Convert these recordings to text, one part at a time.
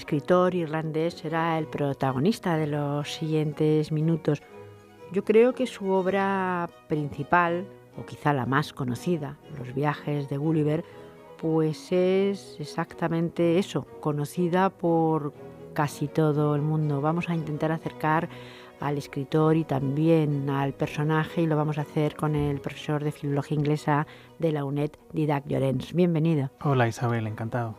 escritor irlandés será el protagonista de los siguientes minutos. Yo creo que su obra principal, o quizá la más conocida, Los viajes de Gulliver, pues es exactamente eso, conocida por casi todo el mundo. Vamos a intentar acercar al escritor y también al personaje, y lo vamos a hacer con el profesor de Filología Inglesa de la UNED, Didac Llorens. Bienvenido. Hola Isabel, encantado.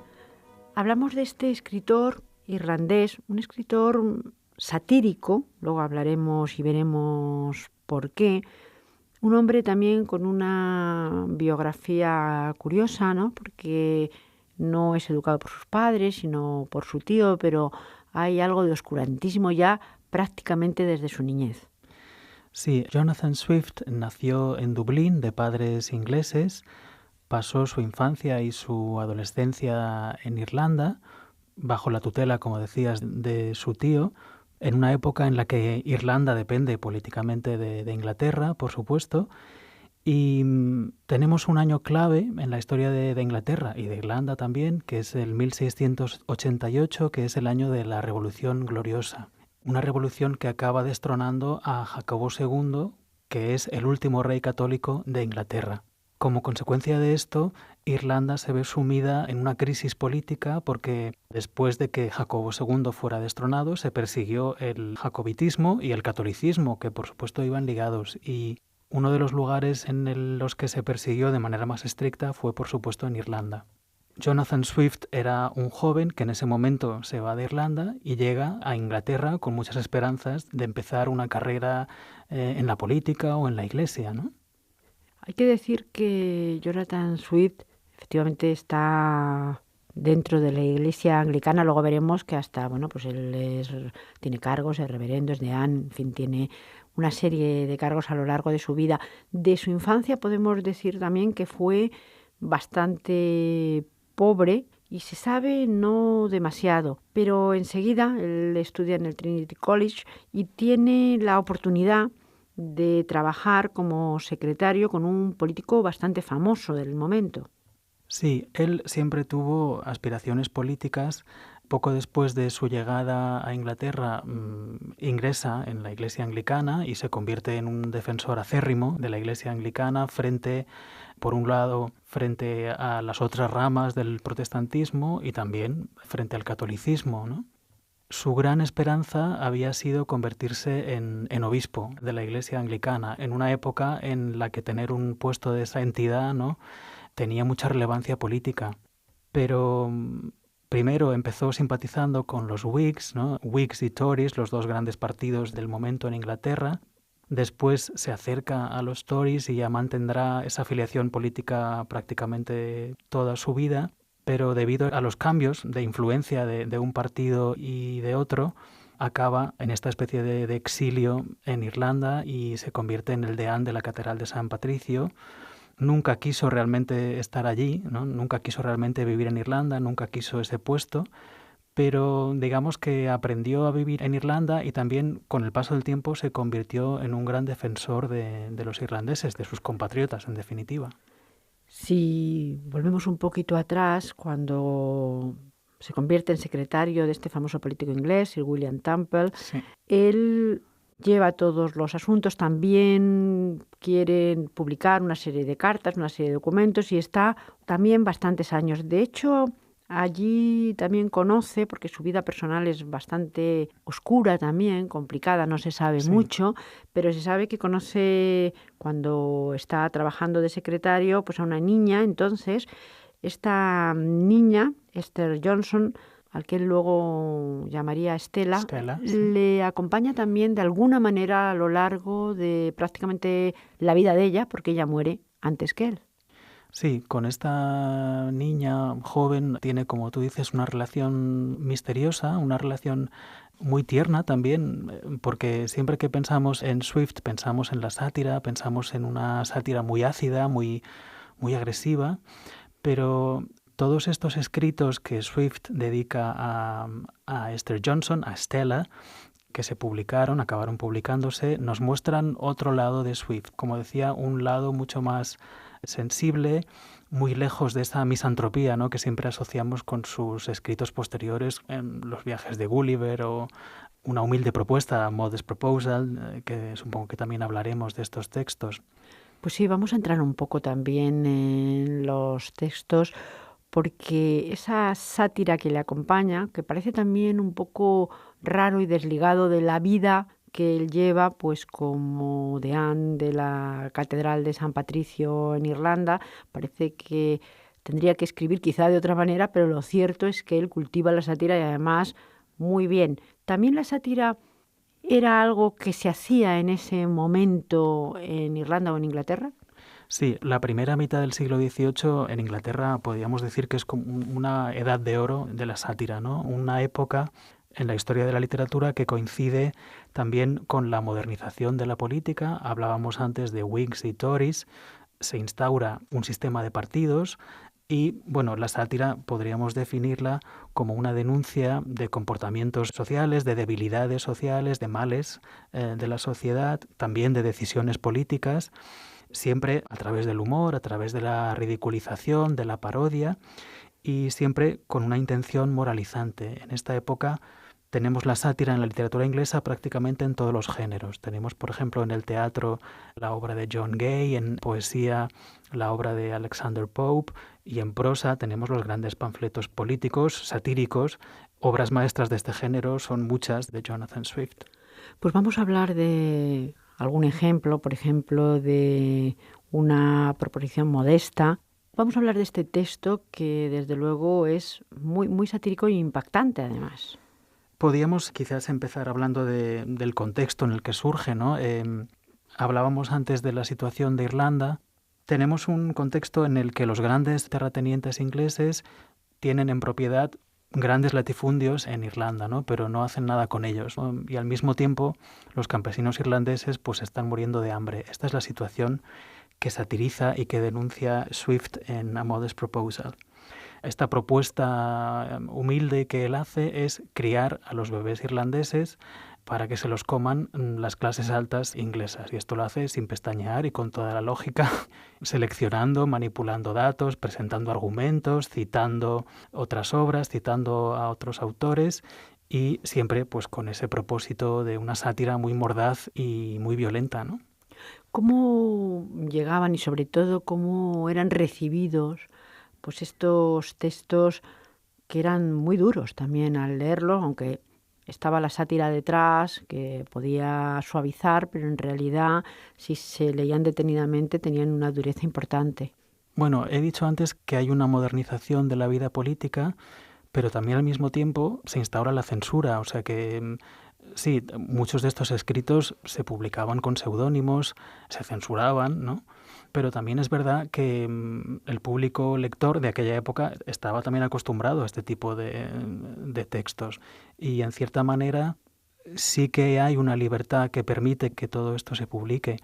Hablamos de este escritor irlandés, un escritor satírico, luego hablaremos y veremos por qué. Un hombre también con una biografía curiosa, ¿no? Porque no es educado por sus padres, sino por su tío, pero hay algo de oscurantismo ya prácticamente desde su niñez. Sí, Jonathan Swift nació en Dublín de padres ingleses, pasó su infancia y su adolescencia en Irlanda, bajo la tutela, como decías, de su tío, en una época en la que Irlanda depende políticamente de Inglaterra, por supuesto, y tenemos un año clave en la historia de Inglaterra y de Irlanda también, que es el 1688, que es el año de la Revolución Gloriosa. Una revolución que acaba destronando a Jacobo II, que es el último rey católico de Inglaterra. Como consecuencia de esto, Irlanda se ve sumida en una crisis política porque después de que Jacobo II fuera destronado, se persiguió el jacobitismo y el catolicismo, que por supuesto iban ligados, y uno de los lugares en los que se persiguió de manera más estricta fue, por supuesto, en Irlanda. Jonathan Swift era un joven que en ese momento se va de Irlanda y llega a Inglaterra con muchas esperanzas de empezar una carrera en la política o en la iglesia, ¿no? Hay que decir que Jonathan Swift efectivamente está dentro de la iglesia anglicana. Luego veremos que hasta, pues él tiene cargos, es reverendo, es deán, en fin, tiene una serie de cargos a lo largo de su vida. De su infancia podemos decir también que fue bastante pobre y se sabe no demasiado, pero enseguida él estudia en el Trinity College y tiene la oportunidad de trabajar como secretario con un político bastante famoso del momento. Sí, él siempre tuvo aspiraciones políticas. Poco después de su llegada a Inglaterra, ingresa en la Iglesia Anglicana y se convierte en un defensor acérrimo de la Iglesia Anglicana por un lado, frente a las otras ramas del protestantismo y también frente al catolicismo, ¿no? Su gran esperanza había sido convertirse en obispo de la Iglesia Anglicana, en una época en la que tener un puesto de esa entidad, ¿no?, tenía mucha relevancia política. Pero primero empezó simpatizando con los Whigs, ¿no?, Whigs y Tories, los dos grandes partidos del momento en Inglaterra. Después se acerca a los Tories y ya mantendrá esa afiliación política prácticamente toda su vida. Pero debido a los cambios de influencia de un partido y de otro, acaba en esta especie de exilio en Irlanda y se convierte en el deán de la Catedral de San Patricio. Nunca quiso realmente estar allí, ¿no? Nunca quiso realmente vivir en Irlanda, nunca quiso ese puesto, pero digamos que aprendió a vivir en Irlanda y también con el paso del tiempo se convirtió en un gran defensor de los irlandeses, de sus compatriotas en definitiva. Si volvemos un poquito atrás, cuando se convierte en secretario de este famoso político inglés, Sir William Temple, sí, él lleva todos los asuntos, también quieren publicar una serie de cartas, una serie de documentos y está también bastantes años. De hecho, allí también conoce, porque su vida personal es bastante oscura también, complicada, no se sabe mucho, pero se sabe que conoce cuando está trabajando de secretario pues a una niña. Entonces, esta niña, Esther Johnson, al que él luego llamaría Stella, le acompaña también de alguna manera a lo largo de prácticamente la vida de ella, porque ella muere antes que él. Sí, con esta niña joven tiene, como tú dices, una relación misteriosa, una relación muy tierna también, porque siempre que pensamos en Swift pensamos en la sátira, pensamos en una sátira muy ácida, muy agresiva, pero todos estos escritos que Swift dedica a Esther Johnson, a Stella, que se publicaron, acabaron publicándose, nos muestran otro lado de Swift, como decía, un lado mucho más sensible, muy lejos de esa misantropía, ¿no?, que siempre asociamos con sus escritos posteriores en Los viajes de Gulliver o Una humilde propuesta, Modest Proposal, que supongo que también hablaremos de estos textos. Pues sí, vamos a entrar un poco también en los textos, porque esa sátira que le acompaña, que parece también un poco raro y desligado de la vida que él lleva, pues como deán de la Catedral de San Patricio en Irlanda, parece que tendría que escribir quizá de otra manera, pero lo cierto es que él cultiva la sátira y además muy bien. También la sátira era algo que se hacía en ese momento en Irlanda o en Inglaterra. Sí, la primera mitad del siglo XVIII en Inglaterra podríamos decir que es como una edad de oro de la sátira, ¿no? Una época en la historia de la literatura que coincide también con la modernización de la política. Hablábamos antes de Whigs y Tories, se instaura un sistema de partidos y, bueno, la sátira podríamos definirla como una denuncia de comportamientos sociales, de debilidades sociales, de males de la sociedad, también de decisiones políticas, siempre a través del humor, a través de la ridiculización, de la parodia y siempre con una intención moralizante. En esta época tenemos la sátira en la literatura inglesa prácticamente en todos los géneros. Tenemos, por ejemplo, en el teatro la obra de John Gay, en poesía la obra de Alexander Pope y en prosa tenemos los grandes panfletos políticos, satíricos. Obras maestras de este género son muchas de Jonathan Swift. Pues vamos a hablar de algún ejemplo, por ejemplo, de una proposición modesta. Vamos a hablar de este texto que desde luego es muy, muy satírico e impactante además. Podríamos quizás empezar hablando del contexto en el que surge, ¿no? Hablábamos antes de la situación de Irlanda. Tenemos un contexto en el que los grandes terratenientes ingleses tienen en propiedad grandes latifundios en Irlanda, ¿no?, pero no hacen nada con ellos, ¿no? Y al mismo tiempo los campesinos irlandeses pues están muriendo de hambre. Esta es la situación que satiriza y que denuncia Swift en A Modest Proposal. Esta propuesta humilde que él hace es criar a los bebés irlandeses para que se los coman las clases altas inglesas. Y esto lo hace sin pestañear y con toda la lógica, seleccionando, manipulando datos, presentando argumentos, citando otras obras, citando a otros autores y siempre pues con ese propósito de una sátira muy mordaz y muy violenta, ¿no? ¿Cómo llegaban y sobre todo cómo eran recibidos pues estos textos que eran muy duros también al leerlos, aunque estaba la sátira detrás, que podía suavizar, pero en realidad, si se leían detenidamente, tenían una dureza importante? Bueno, he dicho antes que hay una modernización de la vida política, pero también al mismo tiempo se instaura la censura, o sea que sí, muchos de estos escritos se publicaban con seudónimos, se censuraban, ¿no? Pero también es verdad que el público lector de aquella época estaba también acostumbrado a este tipo de textos y en cierta manera sí que hay una libertad que permite que todo esto se publique.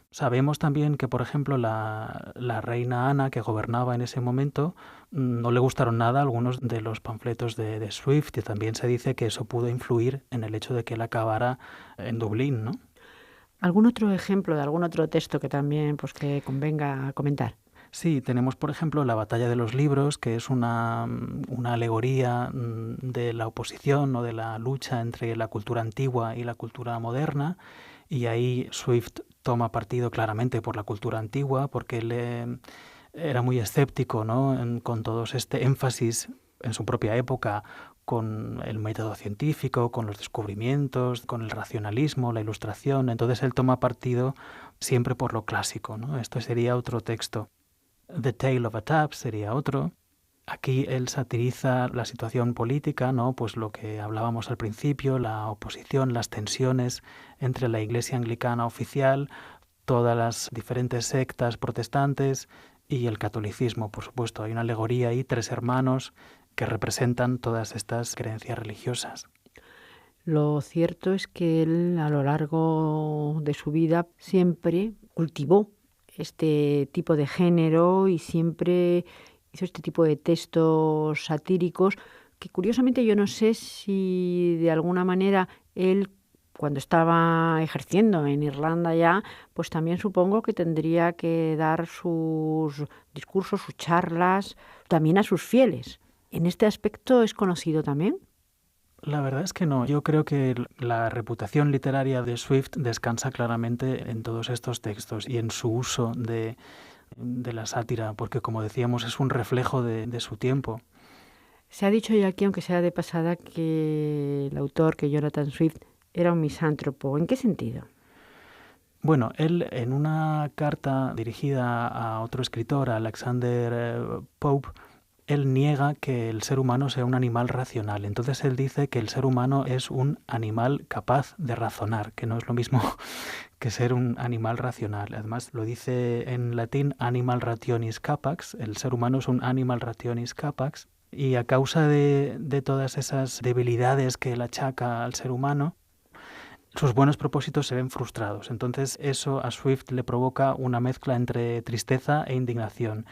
Sabemos también que, por ejemplo, la reina Ana, que gobernaba en ese momento, no le gustaron nada algunos de los panfletos de Swift y también se dice que eso pudo influir en el hecho de que él acabara en Dublín, ¿no? ¿Algún otro ejemplo de algún otro texto que también pues, que convenga comentar? Sí, tenemos por ejemplo la Batalla de los Libros, que es una alegoría de la oposición o de la lucha entre la cultura antigua y la cultura moderna, y ahí Swift toma partido claramente por la cultura antigua porque él era muy escéptico, ¿no?, con todo este énfasis en su propia época con el método científico, con los descubrimientos, con el racionalismo, la ilustración. Entonces él toma partido siempre por lo clásico, ¿no? Esto sería otro texto. The Tale of a Tap sería otro. Aquí él satiriza la situación política, ¿no? Pues lo que hablábamos al principio, la oposición, las tensiones entre la Iglesia anglicana oficial, todas las diferentes sectas protestantes y el catolicismo, por supuesto. Hay una alegoría ahí, tres hermanos que representan todas estas creencias religiosas. Lo cierto es que él a lo largo de su vida siempre cultivó este tipo de género y siempre hizo este tipo de textos satíricos que curiosamente yo no sé si de alguna manera él cuando estaba ejerciendo en Irlanda ya, pues también supongo que tendría que dar sus discursos, sus charlas, también a sus fieles. ¿En este aspecto es conocido también? La verdad es que no. Yo creo que la reputación literaria de Swift descansa claramente en todos estos textos y en su uso de la sátira, porque como decíamos es un reflejo de su tiempo. Se ha dicho ya aquí, aunque sea de pasada, que el autor, que Jonathan Swift, era un misántropo. ¿En qué sentido? Bueno, él en una carta dirigida a otro escritor, a Alexander Pope, él niega que el ser humano sea un animal racional. Entonces él dice que el ser humano es un animal capaz de razonar, que no es lo mismo que ser un animal racional. Además lo dice en latín animal rationis capax, el ser humano es un animal rationis capax, y a causa de todas esas debilidades que él achaca al ser humano, sus buenos propósitos se ven frustrados. Entonces eso a Swift le provoca una mezcla entre tristeza e indignación.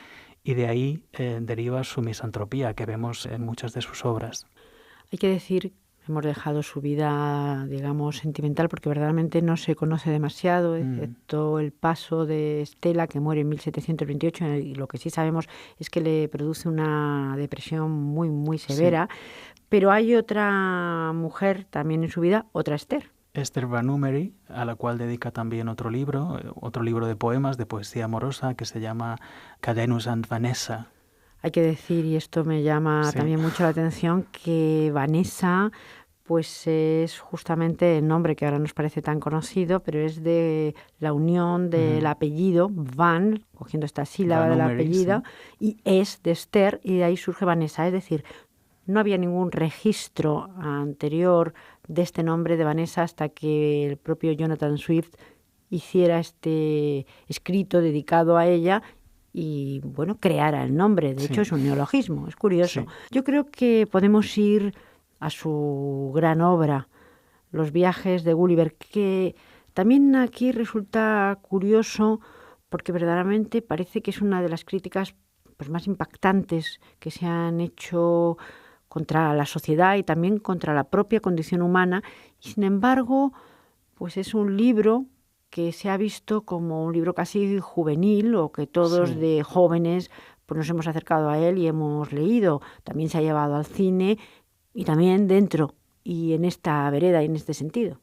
Y de ahí deriva su misantropía que vemos en muchas de sus obras. Hay que decir, hemos dejado su vida, digamos, sentimental, porque verdaderamente no se conoce demasiado, excepto el paso de Stella, que muere en 1728, y lo que sí sabemos es que le produce una depresión muy, muy severa. Sí. Pero hay otra mujer también en su vida, otra Esther. Esther Vanumeri, a la cual dedica también otro libro de poemas, de poesía amorosa, que se llama Cadenus and Vanessa. Hay que decir, y esto me llama también mucho la atención, que Vanessa pues es justamente el nombre que ahora nos parece tan conocido, pero es de la unión del apellido, Van, cogiendo esta sílaba del apellido, y es de Esther, y de ahí surge Vanessa. Es decir, no había ningún registro anterior de este nombre de Vanessa hasta que el propio Jonathan Swift hiciera este escrito dedicado a ella y, bueno, creara el nombre. De hecho, es un neologismo, es curioso. Sí. Yo creo que podemos ir a su gran obra, Los viajes de Gulliver, que también aquí resulta curioso porque verdaderamente parece que es una de las críticas pues, más impactantes que se han hecho contra la sociedad y también contra la propia condición humana, y sin embargo, pues es un libro que se ha visto como un libro casi juvenil o que todos de jóvenes pues nos hemos acercado a él y hemos leído. También se ha llevado al cine y también dentro y en esta vereda y en este sentido.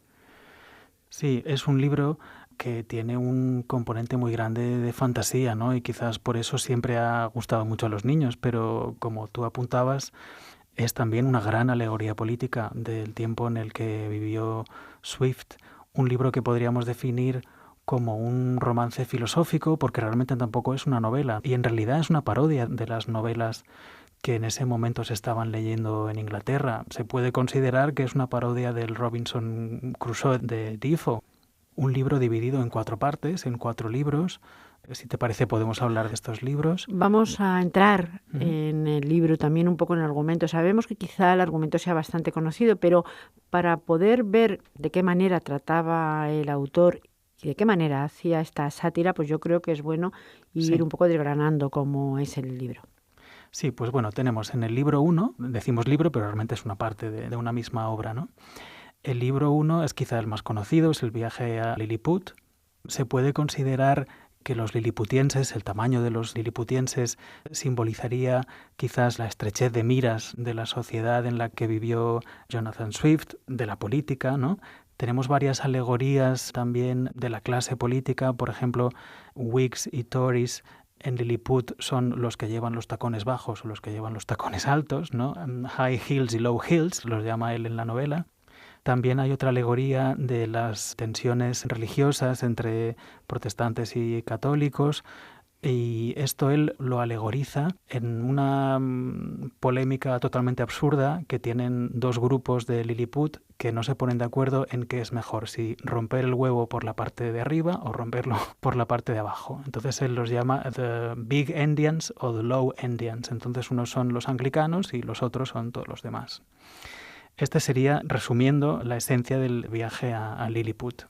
Sí, es un libro que tiene un componente muy grande de fantasía, ¿no? Y quizás por eso siempre ha gustado mucho a los niños, pero como tú apuntabas, es también una gran alegoría política del tiempo en el que vivió Swift, un libro que podríamos definir como un romance filosófico, porque realmente tampoco es una novela, y en realidad es una parodia de las novelas que en ese momento se estaban leyendo en Inglaterra. Se puede considerar que es una parodia del Robinson Crusoe de Defoe, un libro dividido en 4 partes, en 4 libros. Si te parece, podemos hablar de estos libros. Vamos a entrar en el libro también un poco en el argumento. Sabemos que quizá el argumento sea bastante conocido, pero para poder ver de qué manera trataba el autor y de qué manera hacía esta sátira, pues yo creo que es bueno ir un poco desgranando cómo es el libro. Sí, pues bueno, tenemos en el libro 1, decimos libro, pero realmente es una parte de una misma obra, ¿no? El libro 1 es quizá el más conocido, es el viaje a Lilliput. Se puede considerar que los liliputienses, el tamaño de los liliputienses, simbolizaría quizás la estrechez de miras de la sociedad en la que vivió Jonathan Swift, de la política, ¿no? Tenemos varias alegorías también de la clase política, por ejemplo, Whigs y Tories en Lilliput son los que llevan los tacones bajos o los que llevan los tacones altos, ¿no? High heels y low heels, los llama él en la novela. También hay otra alegoría de las tensiones religiosas entre protestantes y católicos, y esto él lo alegoriza en una polémica totalmente absurda que tienen 2 grupos de Lilliput que no se ponen de acuerdo en qué es mejor, si romper el huevo por la parte de arriba o romperlo por la parte de abajo. Entonces él los llama the big Endians o the low Endians. Entonces unos son los anglicanos y los otros son todos los demás. Este sería, resumiendo, la esencia del viaje a Lilliput.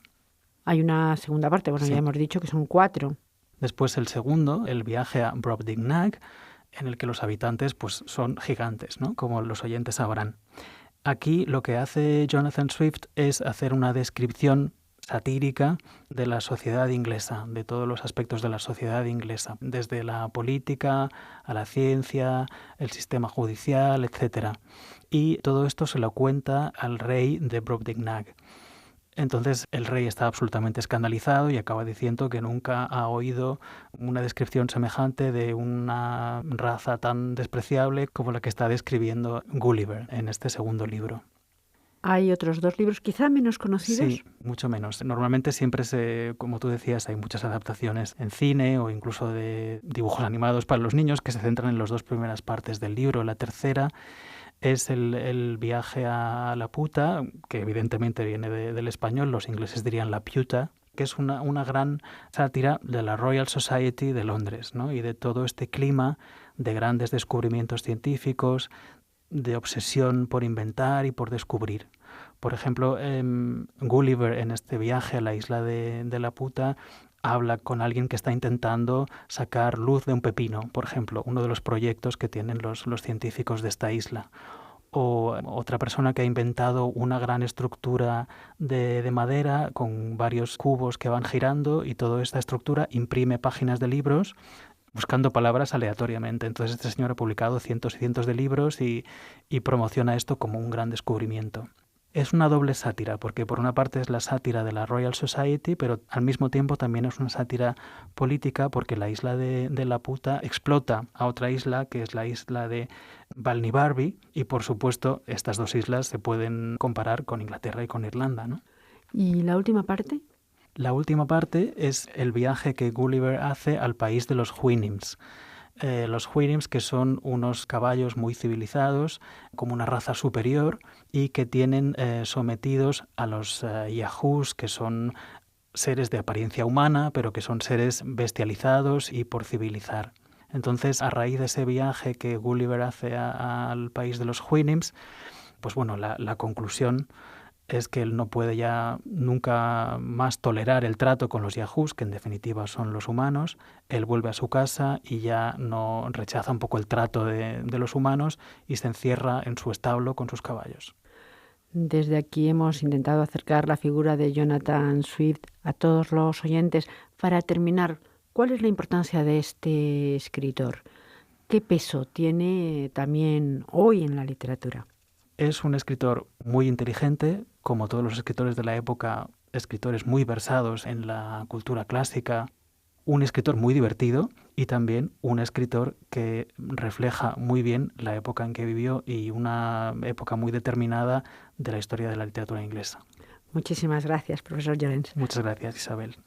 Hay una segunda parte, ya hemos dicho que son 4. Después el segundo, el viaje a Brobdingnag, en el que los habitantes pues, son gigantes, ¿no? Como los oyentes sabrán. Aquí lo que hace Jonathan Swift es hacer una descripción satírica de la sociedad inglesa, de todos los aspectos de la sociedad inglesa, desde la política a la ciencia, el sistema judicial, etc. Y todo esto se lo cuenta al rey de Brobdingnag. Entonces el rey está absolutamente escandalizado y acaba diciendo que nunca ha oído una descripción semejante de una raza tan despreciable como la que está describiendo Gulliver en este segundo libro. Hay otros 2 libros quizá menos conocidos. Sí, mucho menos. Normalmente siempre como tú decías, hay muchas adaptaciones en cine o incluso de dibujos animados para los niños que se centran en las 2 primeras partes del libro. La tercera es el viaje a Laputa, que evidentemente viene del español, los ingleses dirían Laputa, que es una gran sátira de la Royal Society de Londres, ¿no? Y de todo este clima de grandes descubrimientos científicos, de obsesión por inventar y por descubrir. Por ejemplo, Gulliver en este viaje a la isla de Laputa habla con alguien que está intentando sacar luz de un pepino, por ejemplo, uno de los proyectos que tienen los científicos de esta isla. O otra persona que ha inventado una gran estructura de madera con varios cubos que van girando y toda esta estructura imprime páginas de libros buscando palabras aleatoriamente. Entonces este señor ha publicado cientos y cientos de libros y promociona esto como un gran descubrimiento. Es una doble sátira, porque por una parte es la sátira de la Royal Society, pero al mismo tiempo también es una sátira política, porque la isla de Laputa explota a otra isla, que es la isla de Balnibarbi, y por supuesto estas 2 islas se pueden comparar con Inglaterra y con Irlanda, ¿no? ¿Y la última parte? La última parte es el viaje que Gulliver hace al país de los Houyhnhnms. Los Houyhnhnms, que son unos caballos muy civilizados, como una raza superior, y que tienen sometidos a los Yahoos, que son seres de apariencia humana, pero que son seres bestializados y por civilizar. Entonces, a raíz de ese viaje que Gulliver hace al país de los Houyhnhnms, pues bueno, la conclusión es que él no puede ya nunca más tolerar el trato con los Yahoos, que en definitiva son los humanos. Él vuelve a su casa y ya no rechaza un poco el trato de los humanos y se encierra en su establo con sus caballos. Desde aquí hemos intentado acercar la figura de Jonathan Swift a todos los oyentes. Para terminar, ¿cuál es la importancia de este escritor? ¿Qué peso tiene también hoy en la literatura? Es un escritor muy inteligente, como todos los escritores de la época, escritores muy versados en la cultura clásica, un escritor muy divertido y también un escritor que refleja muy bien la época en que vivió y una época muy determinada de la historia de la literatura inglesa. Muchísimas gracias, profesor Llorens. Muchas gracias, Isabel.